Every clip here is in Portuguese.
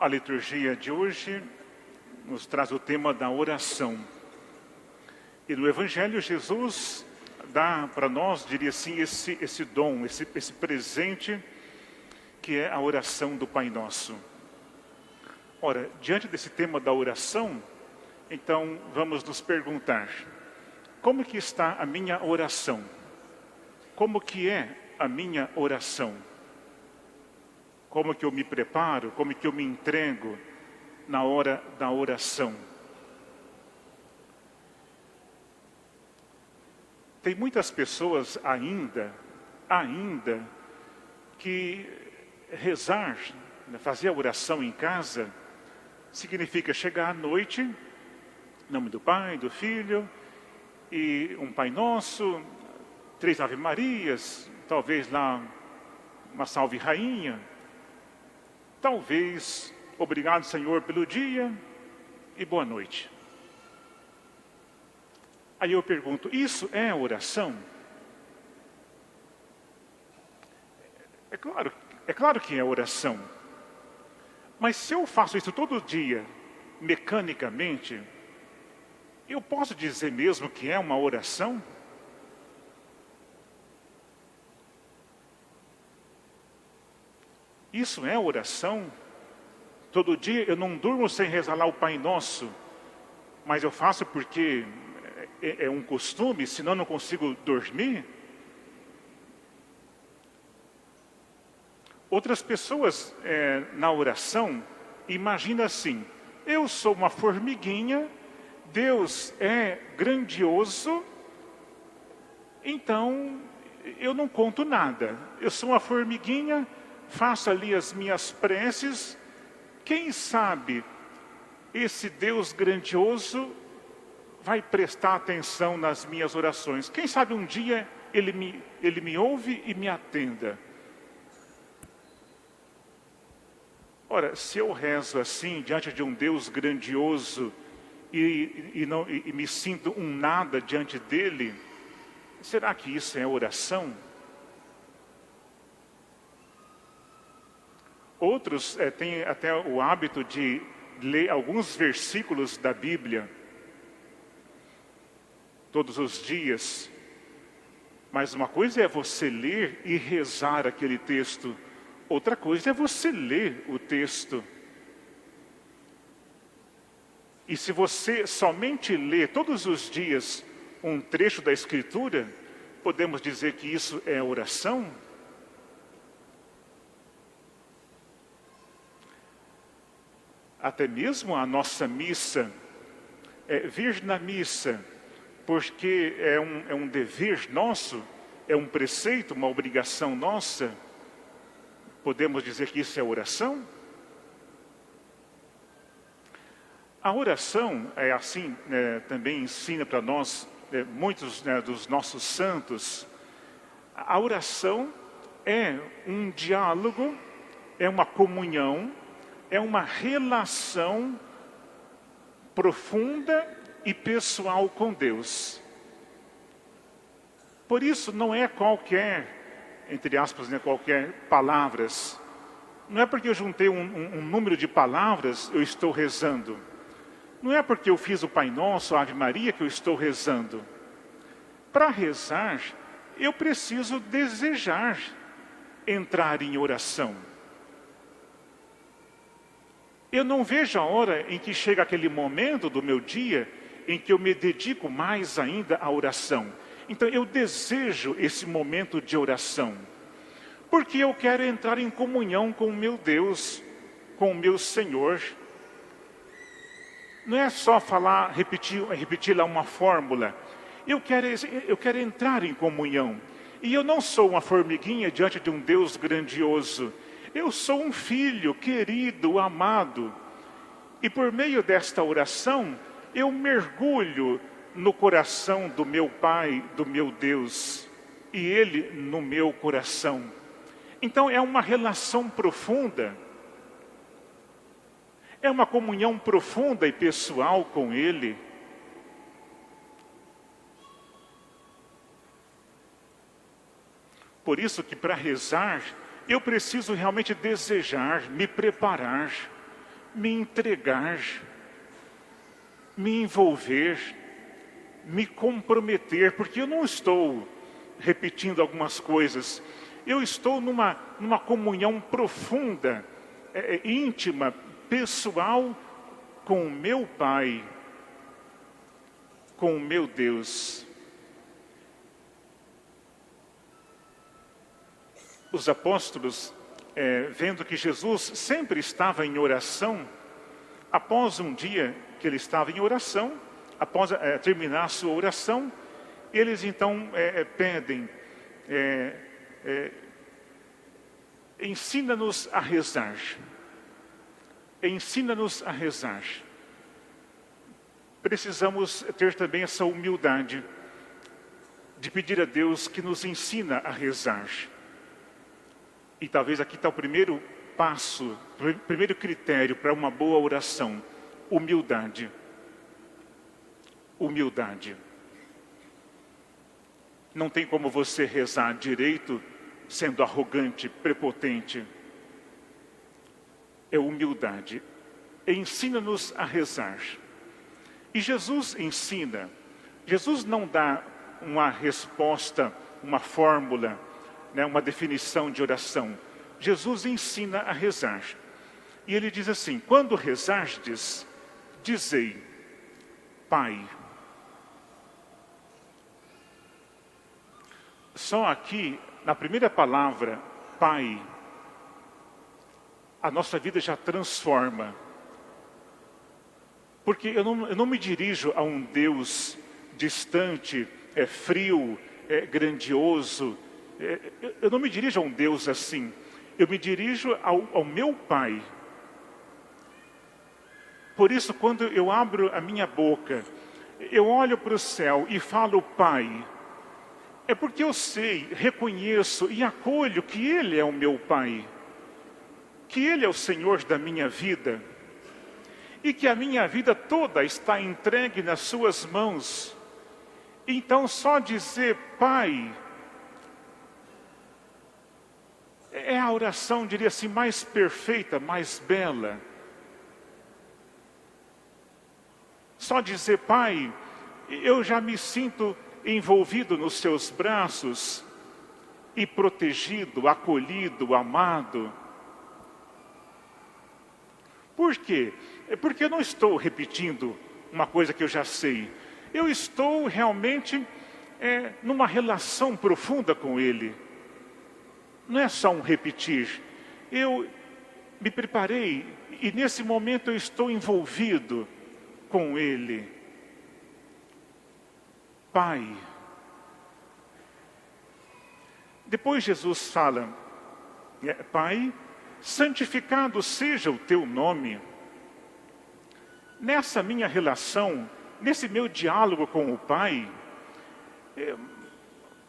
A liturgia de hoje nos traz o tema da oração. E no Evangelho, Jesus dá para nós, diria assim, esse dom, esse presente, que é a oração do Pai Nosso. Ora, diante desse tema da oração, então vamos nos perguntar, como que está a minha oração? Como que é a minha oração? Como que eu me preparo? Como que eu me entrego na hora da oração? Tem muitas pessoas ainda que rezar, fazer a oração em casa, significa chegar à noite, em nome do Pai, do Filho, e um Pai Nosso, 3 Ave Marias, talvez lá uma Salve Rainha, talvez obrigado Senhor pelo dia e boa noite. Aí eu pergunto, isso é oração? É claro que é oração. Mas se eu faço isso todo dia, mecanicamente, eu posso dizer mesmo que é uma oração? Isso é oração? Todo dia eu não durmo sem rezar lá o Pai Nosso, mas eu faço porque é um costume, senão eu não consigo dormir? Outras pessoas na oração imaginam assim, eu sou uma formiguinha, Deus é grandioso, então eu não conto nada. Eu sou uma formiguinha, faço ali as minhas preces, quem sabe esse Deus grandioso vai prestar atenção nas minhas orações. Quem sabe um dia ele me ouve e me atenda. Ora, se eu rezo assim, diante de um Deus grandioso, e me sinto um nada diante dele, será que isso é oração? Outros têm até o hábito de ler alguns versículos da Bíblia todos os dias. Mas uma coisa é você ler e rezar aquele texto, outra coisa é você ler o texto. E se você somente lê todos os dias um trecho da Escritura, podemos dizer que isso é oração? Até mesmo a nossa missa, vir na missa, porque é um dever nosso, é um preceito, uma obrigação nossa, podemos dizer que isso é oração? A oração é assim, também ensina para nós, muitos dos nossos santos, a oração é um diálogo, é uma comunhão, é uma relação profunda e pessoal com Deus. Por isso não é qualquer, entre aspas, qualquer palavras. Não é porque eu juntei um número de palavras, eu estou rezando. Não é porque eu fiz o Pai Nosso, a Ave Maria, que eu estou rezando. Para rezar, eu preciso desejar entrar em oração. Eu não vejo a hora em que chega aquele momento do meu dia em que eu me dedico mais ainda à oração. Então eu desejo esse momento de oração, porque eu quero entrar em comunhão com o meu Deus, com o meu Senhor. Não é só falar, repetir lá uma fórmula. Eu quero entrar em comunhão. E eu não sou uma formiguinha diante de um Deus grandioso. Eu sou um filho querido, amado. E por meio desta oração, eu mergulho no coração do meu Pai, do meu Deus. E Ele no meu coração. Então é uma relação profunda. É uma comunhão profunda e pessoal com Ele. Por isso que para rezar, eu preciso realmente desejar, me preparar. me entregar, me envolver, me comprometer, porque eu não estou repetindo algumas coisas, eu estou numa comunhão profunda, íntima, pessoal com o meu Pai, com o meu Deus. Os apóstolos, vendo que Jesus sempre estava em oração, após um dia que ele estava em oração, após terminar a sua oração, eles então pedem, ensina-nos a rezar. Ensina-nos a rezar. Precisamos ter também essa humildade de pedir a Deus que nos ensina a rezar. E talvez aqui está o primeiro passo, o primeiro critério para uma boa oração: humildade. Humildade. Não tem como você rezar direito sendo arrogante, prepotente. É humildade. Ensina-nos a rezar. E Jesus ensina. Jesus não dá uma resposta, uma fórmula, uma definição de oração. Jesus ensina a rezar. E ele diz assim: quando rezardes, dizei, Pai. Só aqui, na primeira palavra, Pai, a nossa vida já transforma. Porque eu não me dirijo a um Deus distante, frio, grandioso. Eu não me dirijo a um Deus assim. Eu me dirijo ao meu Pai. Por isso, quando eu abro a minha boca, eu olho para o céu e falo Pai, é porque eu sei, reconheço e acolho que Ele é o meu Pai, que Ele é o Senhor da minha vida, e que a minha vida toda está entregue nas suas mãos. Então só dizer Pai é a oração, diria assim, mais perfeita, mais bela. Só dizer Pai, eu já me sinto envolvido nos seus braços e protegido, acolhido, amado. Por quê? É porque eu não estou repetindo uma coisa que eu já sei. Eu estou realmente numa relação profunda com Ele. Não é só um repetir. Eu me preparei e nesse momento eu estou envolvido com Ele. Pai. Depois Jesus fala, Pai, santificado seja o teu nome. Nessa minha relação, nesse meu diálogo com o Pai,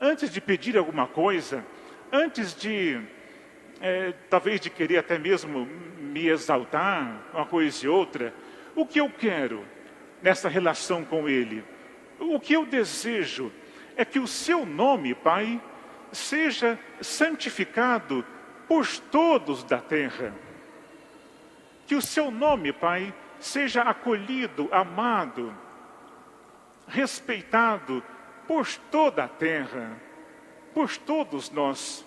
antes de pedir alguma coisa, antes de, talvez de querer até mesmo me exaltar, uma coisa e outra, o que eu quero nessa relação com Ele? O que eu desejo é que o seu nome, Pai, seja santificado por todos da terra. Que o seu nome, Pai, seja acolhido, amado, respeitado por toda a terra, por todos nós.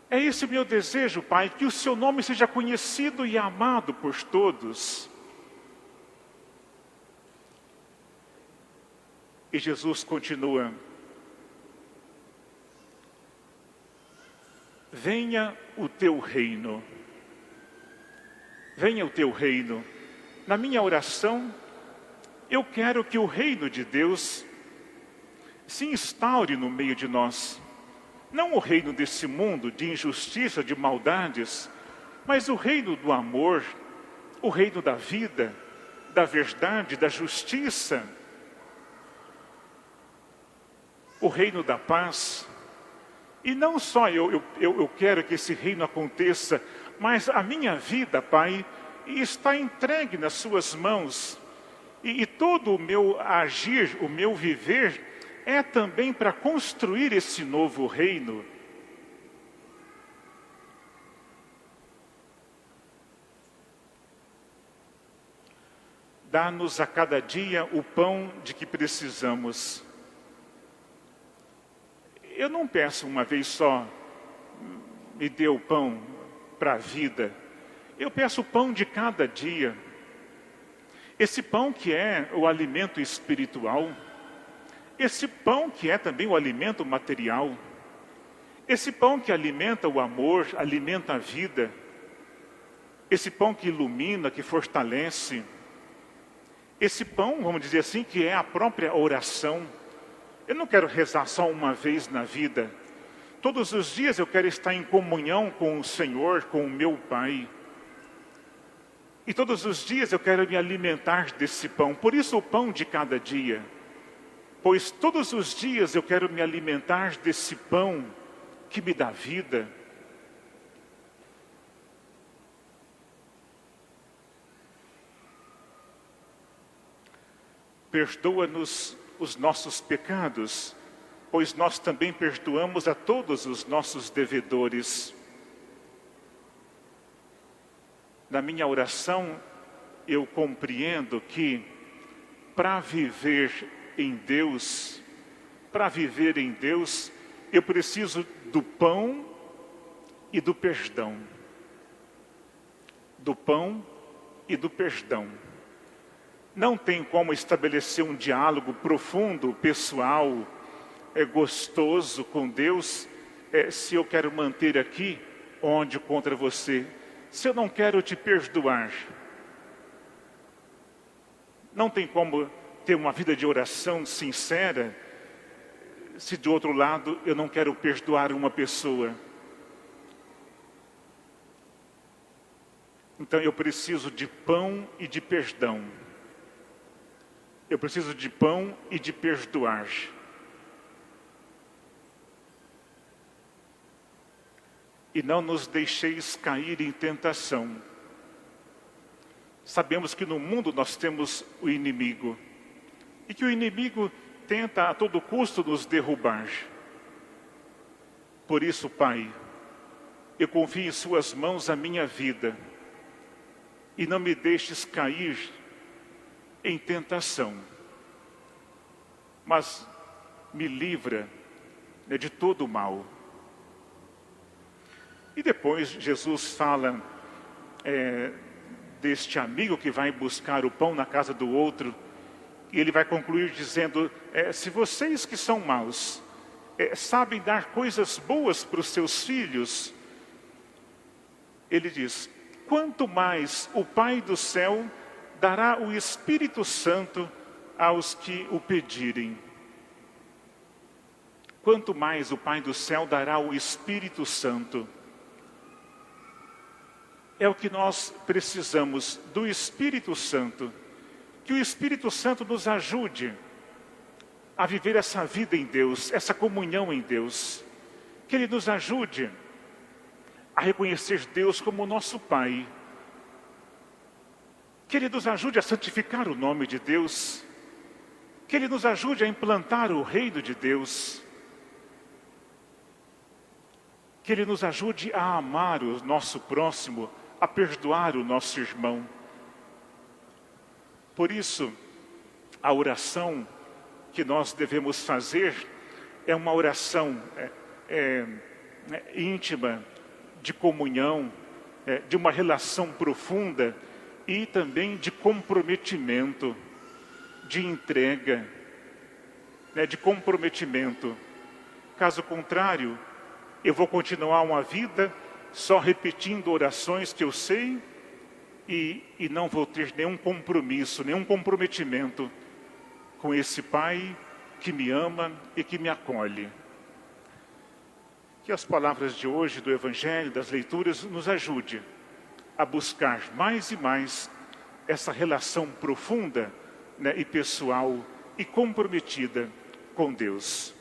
É esse o meu desejo, Pai, que o seu nome seja conhecido e amado por todos. E Jesus continua, venha o teu reino. Venha o teu reino. Na minha oração, eu quero que o reino de Deus se instaure no meio de nós. Não o reino desse mundo, de injustiça, de maldades, mas o reino do amor, o reino da vida, da verdade, da justiça, o reino da paz. E não só eu quero que esse reino aconteça, mas a minha vida, Pai, está entregue nas suas mãos. E todo o meu agir, o meu viver, é também para construir esse novo reino. dá-nos a cada dia o pão de que precisamos. Eu não peço uma vez só, me dê o pão para a vida. Eu peço o pão de cada dia. Esse pão que é o alimento espiritual. Esse pão que é também o alimento material. Esse pão que alimenta o amor, alimenta a vida. Esse pão que ilumina, que fortalece. Esse pão, vamos dizer assim, que é a própria oração. Eu não quero rezar só uma vez na vida. Todos os dias eu quero estar em comunhão com o Senhor, com o meu Pai. E todos os dias eu quero me alimentar desse pão. Por isso o pão de cada dia. Pois todos os dias eu quero me alimentar desse pão que me dá vida. Perdoa-nos os nossos pecados, pois nós também perdoamos a todos os nossos devedores. Na minha oração, eu compreendo que para viver em Deus, eu preciso do pão e do perdão. Do pão e do perdão. Não tem como estabelecer um diálogo profundo, pessoal, gostoso com Deus, se eu quero manter aqui ódio contra você. Se eu não quero te perdoar. Não tem como ter uma vida de oração sincera, se do outro lado eu não quero perdoar uma pessoa. Então eu preciso de pão e de perdão. Eu preciso de pão e de perdoar. E não nos deixeis cair em tentação. Sabemos que no mundo nós temos o inimigo. E que o inimigo tenta a todo custo nos derrubar. Por isso, Pai, eu confio em suas mãos a minha vida. E não me deixes cair em tentação, mas me livra de todo o mal. E depois Jesus fala deste amigo que vai buscar o pão na casa do outro, e ele vai concluir dizendo, se vocês que são maus, sabem dar coisas boas para os seus filhos, ele diz, quanto mais o Pai do céu dará o Espírito Santo aos que o pedirem. Quanto mais o Pai do céu dará o Espírito Santo. É o que nós precisamos do Espírito Santo. Que o Espírito Santo nos ajude a viver essa vida em Deus, essa comunhão em Deus. Que Ele nos ajude a reconhecer Deus como nosso Pai. Que Ele nos ajude a santificar o nome de Deus. Que Ele nos ajude a implantar o reino de Deus. Que Ele nos ajude a amar o nosso próximo, a perdoar o nosso irmão. Por isso, a oração que nós devemos fazer é uma oração íntima, de comunhão, de uma relação profunda, e também de comprometimento, de entrega, de comprometimento. Caso contrário, eu vou continuar uma vida só repetindo orações que eu sei e não vou ter nenhum compromisso, nenhum comprometimento com esse Pai que me ama e que me acolhe. Que as palavras de hoje do Evangelho, das leituras, nos ajude a buscar mais e mais essa relação profunda, e pessoal e comprometida com Deus.